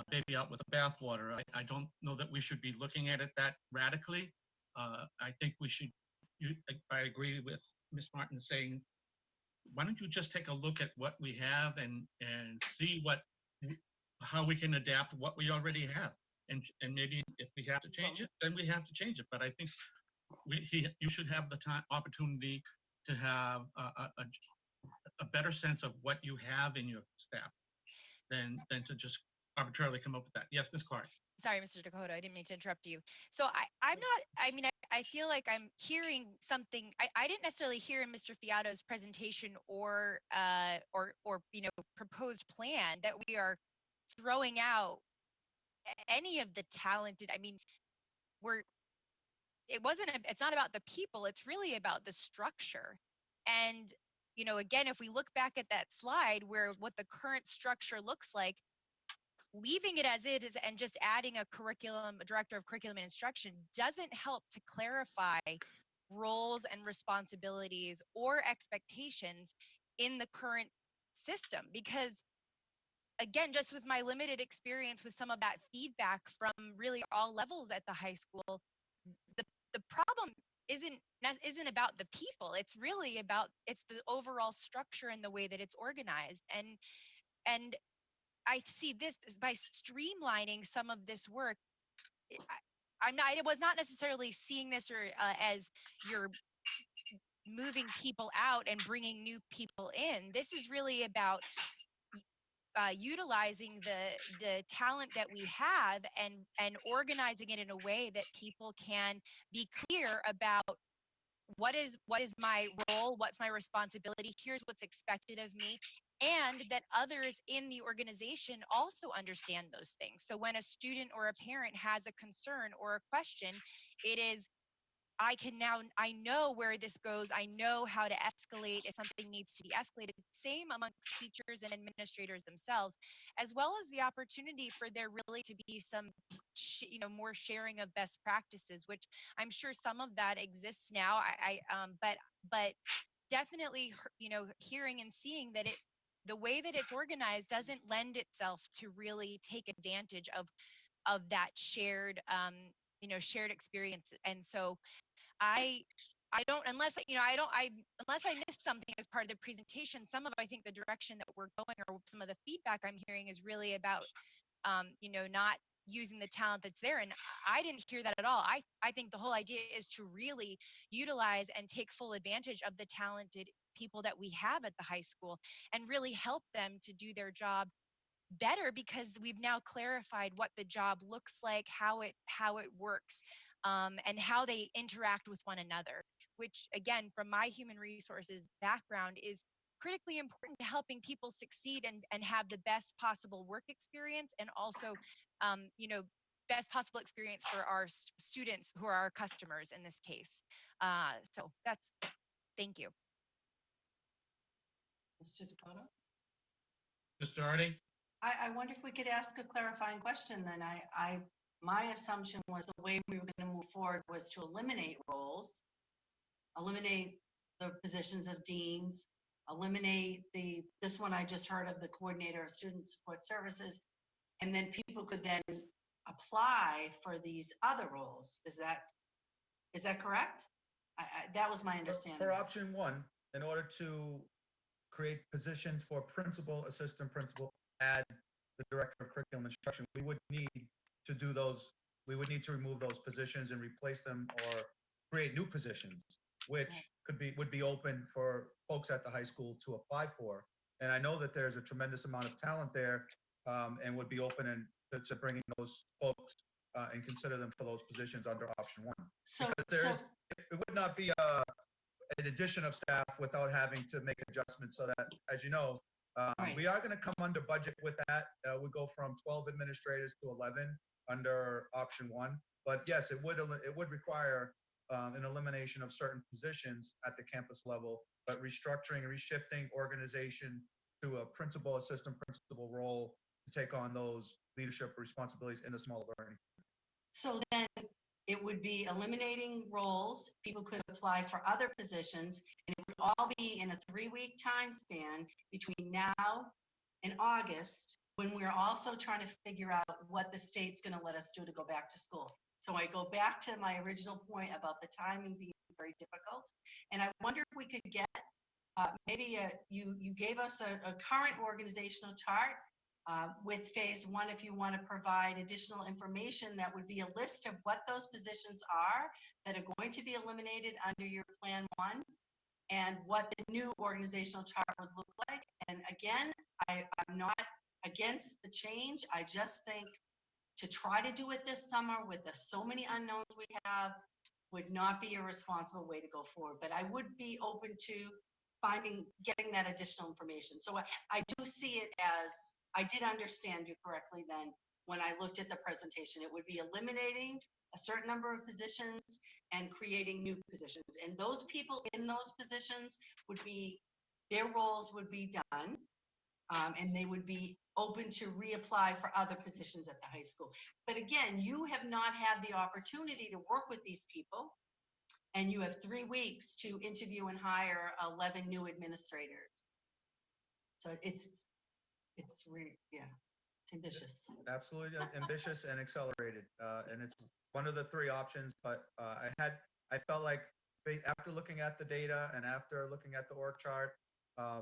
baby out with the bathwater, I don't know that we should be looking at it that radically. I think we should, I agree with Ms. Martin saying, why don't you just take a look at what we have and see how we can adapt what we already have. And maybe if we have to change it, then we have to change it. But I think you should have the opportunity to have a better sense of what you have in your staff than to just arbitrarily come up with that. Yes, Ms. Clark. Sorry, Mr. Dakota, I didn't mean to interrupt you. So I'm not, I mean, I feel like I'm hearing something. I didn't necessarily hear in Mr. Fiato's presentation or proposed plan that we are throwing out any of the talented. I mean, it's not about the people, it's really about the structure. And, again, if we look back at that slide where what the current structure looks like, leaving it as it is and just adding a director of curriculum and instruction doesn't help to clarify roles and responsibilities or expectations in the current system. Because again, just with my limited experience with some of that feedback from really all levels at the high school, the problem isn't about the people. It's really about the overall structure and the way that it's organized. And I see this by streamlining some of this work. I was not necessarily seeing this as you're moving people out and bringing new people in. This is really about utilizing the talent that we have and organizing it in a way that people can be clear about what is my role, what's my responsibility, here's what's expected of me, and that others in the organization also understand those things. So when a student or a parent has a concern or a question, it is, I know where this goes. I know how to escalate if something needs to be escalated. Same amongst teachers and administrators themselves, as well as the opportunity for there really to be some, more sharing of best practices, which I'm sure some of that exists now. But definitely, hearing and seeing that the way that it's organized doesn't lend itself to really take advantage of that shared, shared experience. And so I don't, unless I missed something as part of the presentation. I think the direction that we're going, or some of the feedback I'm hearing, is really about, not using the talent that's there. And I didn't hear that at all. I think the whole idea is to really utilize and take full advantage of the talented people that we have at the high school and really help them to do their job better, because we've now clarified what the job looks like, how it works, and how they interact with one another, which again, from my human resources background, is critically important to helping people succeed and have the best possible work experience, and also best possible experience for our students, who are our customers in this case. So thank you. Mr. Dakota? Ms. Doherty? I wonder if we could ask a clarifying question then. My assumption was the way we were going to move forward was to eliminate roles, eliminate the positions of deans, eliminate this one I just heard of, the coordinator of student support services, and then people could then apply for these other roles. Is that correct? That was my understanding. For option one, in order to create positions for principal, assistant principal, add the director of curriculum instruction, we would need to do those, we would need to remove those positions and replace them or create new positions, which would be open for folks at the high school to apply for. And I know that there's a tremendous amount of talent there, and would be open to bringing those folks and consider them for those positions under option one. So, It would not be an addition of staff without having to make adjustments so that, as you know, Right. we are going to come under budget with that. We go from 12 administrators to 11 under option one. But yes, it would require an elimination of certain positions at the campus level, but restructuring, reshifting organization to a principal, assistant principal role to take on those leadership responsibilities in the smaller learning. So then it would be eliminating roles. People could apply for other positions, and it would all be in a 3-week time span between now and August, when we're also trying to figure out what the state's going to let us do to go back to school. So I go back to my original point about the timing being very difficult. And I wonder if we could get you gave us a current organizational chart with phase one. If you want to provide additional information, that would be a list of what those positions are that are going to be eliminated under your plan one, and what the new organizational chart would look like. And again, I'm not against the change. I just think to try to do it this summer with so many unknowns we have would not be a responsible way to go forward. But I would be open to getting that additional information. So I do see it as, I did understand you correctly then when I looked at the presentation. It would be eliminating a certain number of positions and creating new positions. And those people in those positions their roles would be done, and they would be open to reapply for other positions at the high school. But again, you have not had the opportunity to work with these people, and you have 3 weeks to interview and hire 11 new administrators. So it's ambitious. Absolutely ambitious and accelerated. And it's one of the 3 options, but I felt like after looking at the data and after looking at the org chart, I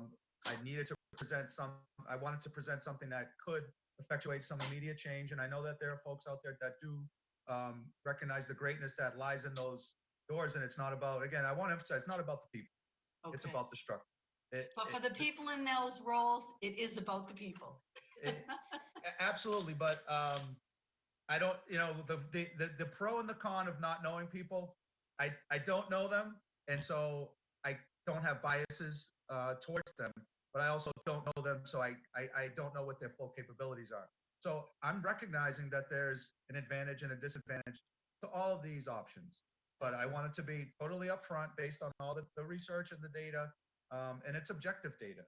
wanted to present something that could effectuate some immediate change. And I know that there are folks out there that do recognize the greatness that lies in those doors. And it's not about, again, I want to emphasize, it's not about the people. Okay. It's about the structure. But for the people in those roles, it is about the people. Absolutely, but I don't, the pro and the con of not knowing people, I don't know them, and so I don't have biases towards them, but I also don't know them, so I don't know what their full capabilities are. So I'm recognizing that there's an advantage and a disadvantage to all of these options, but I want it to be totally upfront based on all the research and the data, and it's objective data.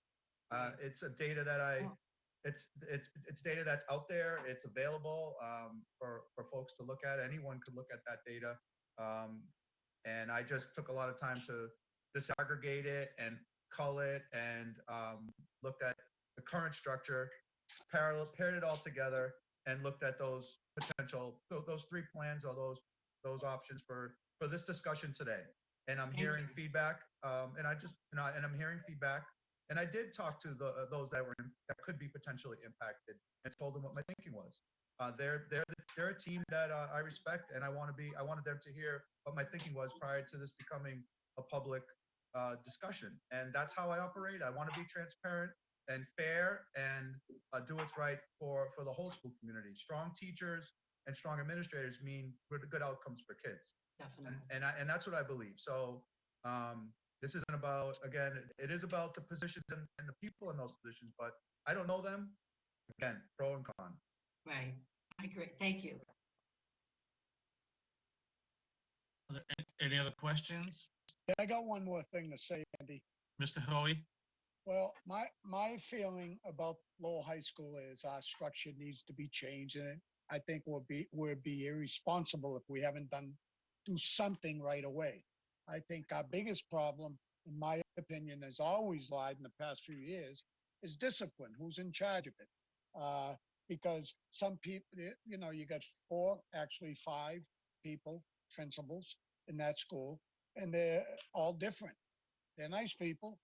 It's a data that it's data that's out there. It's available for folks to look at. Anyone could look at that data. And I just took a lot of time to disaggregate it and cull it and looked at the current structure, paired it all together, and looked at those those 3 plans or those options for this discussion today. And I'm hearing feedback, and I'm hearing feedback. And I did talk to those that could be potentially impacted and told them what my thinking was. They're a team that I respect, and I wanted them to hear what my thinking was prior to this becoming a public discussion. And that's how I operate. I want to be transparent and fair and do what's right for the whole school community. Strong teachers and strong administrators mean good outcomes for kids. Definitely. And that's what I believe. So this isn't about, again, it is about the positions and the people in those positions, but I don't know them. Again, pro and con. Right. I agree. Thank you. Are there any other questions? I got one more thing to say, Andy. Mr. Hoey? Well, my feeling about Lowell High School is our structure needs to be changed, and I think we'll be irresponsible if we haven't do something right away. I think our biggest problem, in my opinion, has always lied in the past few years, is discipline. Who's in charge of it? Uh, because some people, you got four, actually five people, principals in that school, and they're all different. They're nice people,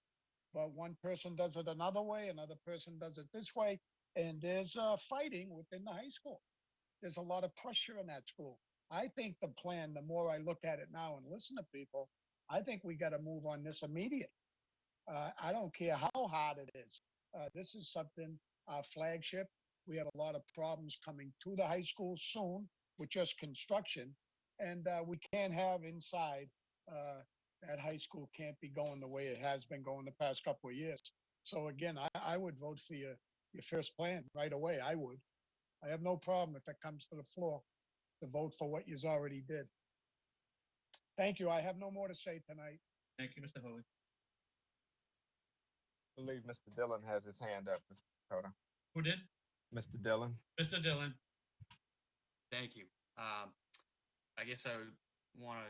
but one person does it another way, another person does it this way, and there's fighting within the high school. There's a lot of pressure in that school. I think the plan, the more I look at it now and listen to people, I think we got to move on this immediate. I don't care how hard it is. This is something, flagship. We have a lot of problems coming to the high school soon with just construction. And we can't have inside, that high school can't be going the way it has been going the past couple of years. So again, I would vote for your first plan right away. I would. I have no problem if it comes to the floor to vote for what you's already did. Thank you. I have no more to say tonight. Thank you, Mr. Holy. I believe Mr. Dillon has his hand up, Mr. Dakota. Who did? Mr. Dillon. Mr. Dillon. Thank you. I guess I would want to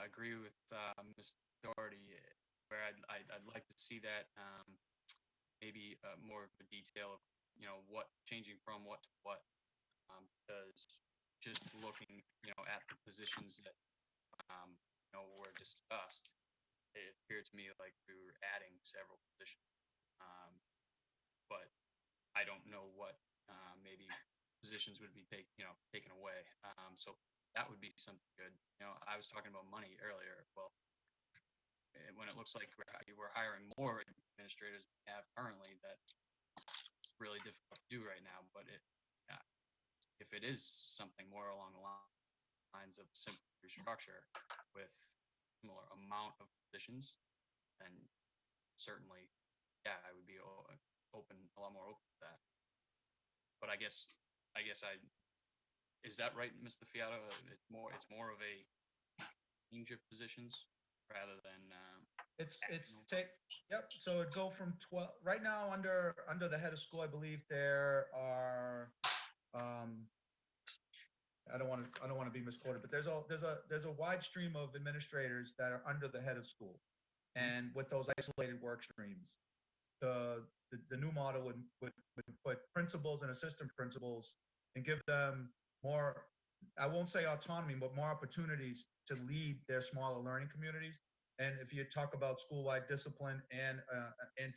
agree with Ms. Doherty, where I'd like to see that maybe more of a detail of what changing from what to what, because just looking at the positions that were discussed, it appeared to me like we were adding several positions, but I don't know what maybe positions would be taken away. So that would be something good. I was talking about money earlier. Well, when it looks like we're hiring more administrators than we have currently, that's really difficult to do right now. But if it is something more along the lines of simple restructure with similar amount of positions, then certainly, yeah, I would be open, a lot more open to that. But I guess is that right, Mr. Fiato? It's more of a range of positions rather than Yep. So it go from 12 right now under the head of school. I believe there are I don't want to be misquoted, but there's a wide stream of administrators that are under the head of school, and with those isolated work streams, the new model would put principals and assistant principals and give them more, I won't say autonomy, but more opportunities to lead their smaller learning communities. And if you talk about school-wide discipline and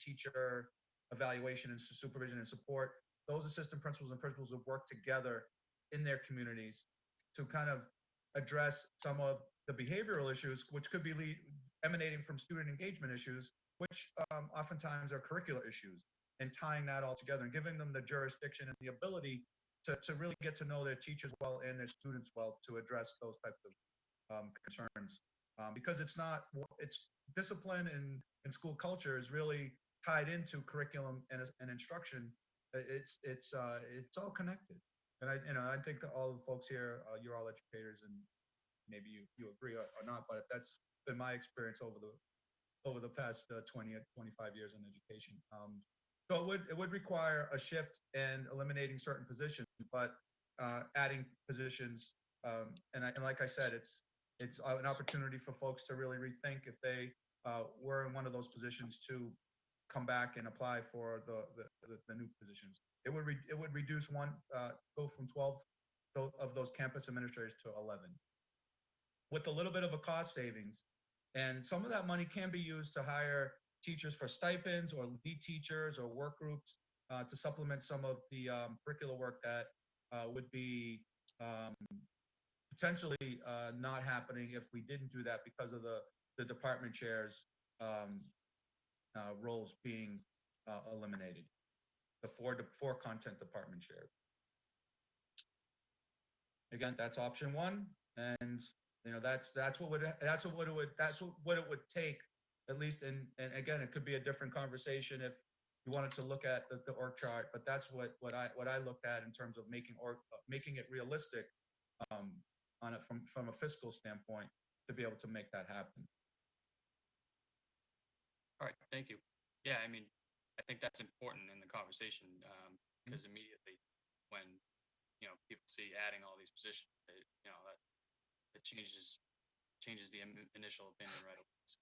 teacher evaluation and supervision and support, those assistant principals and principals would work together in their communities to kind of address some of the behavioral issues, which could be emanating from student engagement issues, which oftentimes are curricular issues, and tying that all together and giving them the jurisdiction and the ability to really get to know their teachers well and their students well to address those types of concerns. Because it's discipline and school culture is really tied into curriculum and instruction. It's all connected. And I think that all the folks here, you're all educators, and maybe you agree or not, but that's been my experience over the past 20 25 years in education. So it would require a shift and eliminating certain positions, but adding positions. And like I said, it's an opportunity for folks to really rethink if they were in one of those positions to come back and apply for the new positions. It would reduce go from 12 of those campus administrators to 11, with a little bit of a cost savings. And some of that money can be used to hire teachers for stipends or lead teachers or work groups to supplement some of the curricular work that would be potentially not happening if we didn't do that because of the department chairs roles being eliminated, the four content department chairs. Again, that's option one, and that's what it would take, at least. And again, it could be a different conversation if you wanted to look at the org chart, but that's what I looked at in terms of making it realistic on it from a fiscal standpoint to be able to make that happen. all right. Thank you. Yeah, I mean, I think that's important in the conversation, because immediately when, people see adding all these positions, that changes the initial opinion right away. So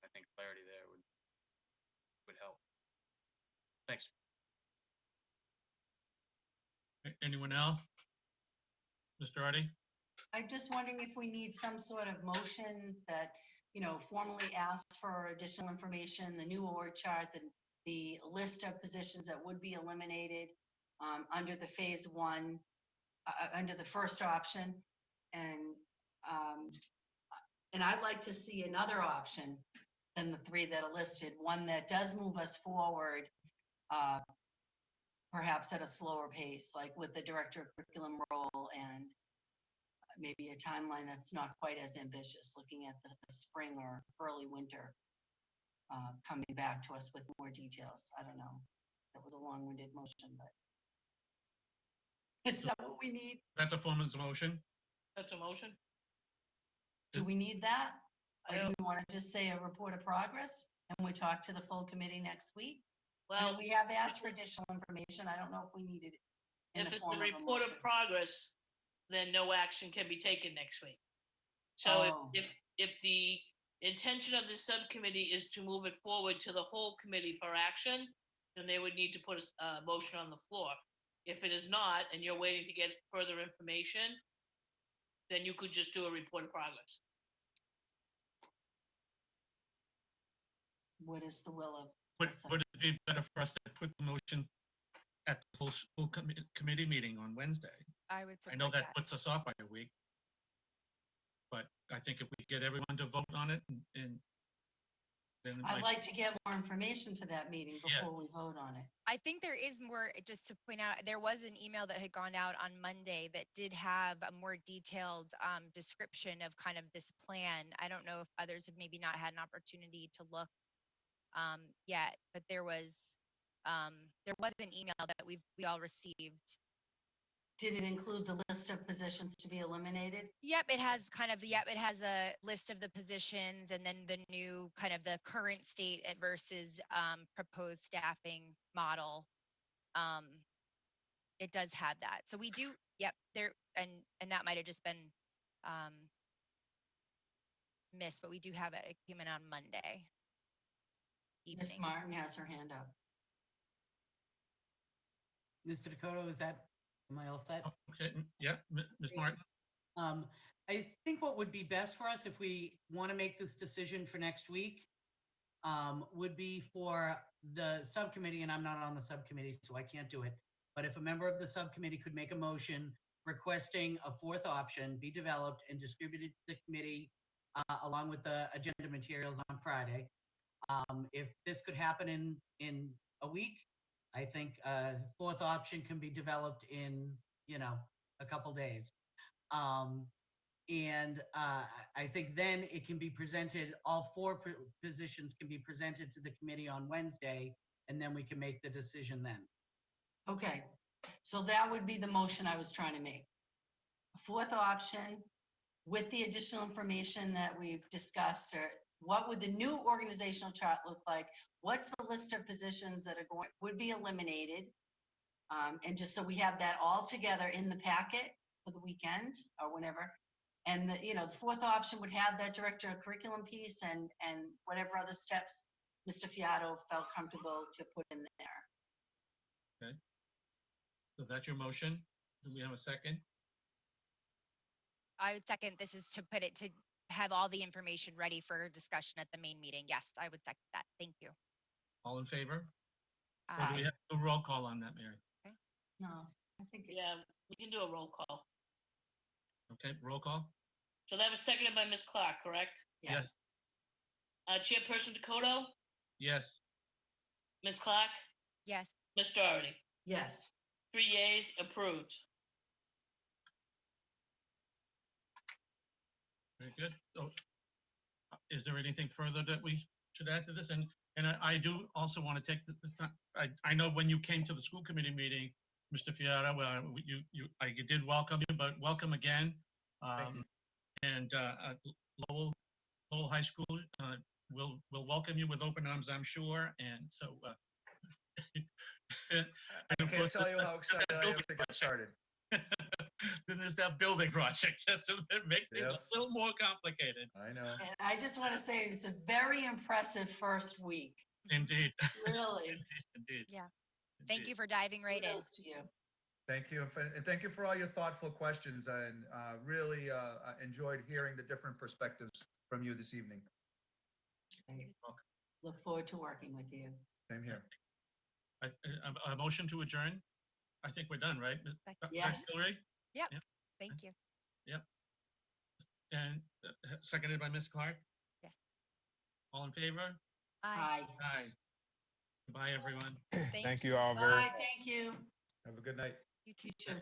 I think clarity there would help. Thanks. Anyone else? Mr. Artie? I'm just wondering if we need some sort of motion that, formally asks for additional information, the new org chart, the list of positions that would be eliminated under the phase one, under the first option. Um, and I'd like to see another option than the three that are listed, one that does move us forward, perhaps at a slower pace, like with the director of curriculum role and maybe a timeline that's not quite as ambitious, looking at the spring or early winter, coming back to us with more details. I don't know. That was a long-winded motion, but is that what we need? That's a form of motion. That's a motion. Do we need that? I Or do don't, we want to just say a report of progress and we talk to the full committee next week? I well, mean, we have asked for additional information. I don't know if we need it in if the it's form a of a report motion. of progress, then no action can be taken next week. So Oh. if the intention of the subcommittee is to move it forward to the whole committee for action, then they would need to put a motion on the floor. If it is not, and you're waiting to get further information, then you could just do a report of progress. What is the will of? Would it be better for us to put the motion at the full school committee meeting on Wednesday? I would I know support that that. puts us off by a week, but I think if we get everyone to vote on it and then it I'd might, like to get more information for that meeting Yeah. before we vote on it. I think there is more, just to point out, there was an email that had gone out on Monday that did have a more detailed description of kind of this plan. I don't know if others have maybe not had an opportunity to look yet, but there was an email that we all received. Did it include the list of positions to be eliminated? Yep, it has it has a list of the positions and then the new kind of the current state versus proposed staffing model. It does have that. So we do, yep, there, and that might have just been missed, but we do have it. It came in on Monday Ms. evening. Martin has her hand up. Mr. Dakota, am I all set? okay, yeah, Ms. Martin? I think what would be best for us if we want to make this decision for next week would be for the subcommittee, and I'm not on the subcommittee, so I can't do it. But if a member of the subcommittee could make a motion requesting a fourth option be developed and distributed to the committee along with the agenda materials on Friday. If this could happen in a week, I think fourth option can be developed in, a couple days. And I think then it can be presented, all four positions can be presented to the committee on Wednesday, and then we can make the decision then. Okay, so that would be the motion I was trying to make. A fourth option with the additional information that we've discussed, or what would the new organizational chart look like? What's the list of positions that would be eliminated? And just so we have that all together in the packet for the weekend or whenever. And the fourth option would have that director of curriculum piece and whatever other steps Mr. Fiato felt comfortable to put in there. Okay. So that's your motion. Do we have a second? I would second, this is to put it to have all the information ready for discussion at the main meeting. Yes, I would second that. Thank you. All in favor? Or do we have a roll call on that, Mary? No, I think Yeah, we can do a roll call. Okay, roll call? So that was seconded by Ms. Clark, correct? yes. Chairperson Dakota, Yes. Ms. Clark, Yes. Ms. Doherty. Yes. 3 yeas, approved. Very good. So is there anything further that we should add to this? And I do also want to take this time. I know when you came to the school committee meeting, Mr. Fiata, I did welcome you, but welcome again. Thank you. And Lowell High School, we'll welcome you with open arms, I'm sure. And so, and I of can't course, tell you the- how excited I am to get started. then there's that building project just to make things Yep. a little more complicated. I know. And I just want to say it's a very impressive first week. Indeed. Really. Indeed. Yeah. Thank you for diving right in. Kudos to you. Thank you. And thank you for all your thoughtful questions, and really enjoyed hearing the different perspectives from you this evening. Look forward to working with you. Same here. A motion to adjourn? I think we're done, right? Dr. Yes. Hillary? Thank you. And seconded by Ms. Clark? Yes. All in favor? Bye. Bye. Aye. Goodbye, everyone. Thank you all very Bye. Thank you. Have a good night. You too. You too.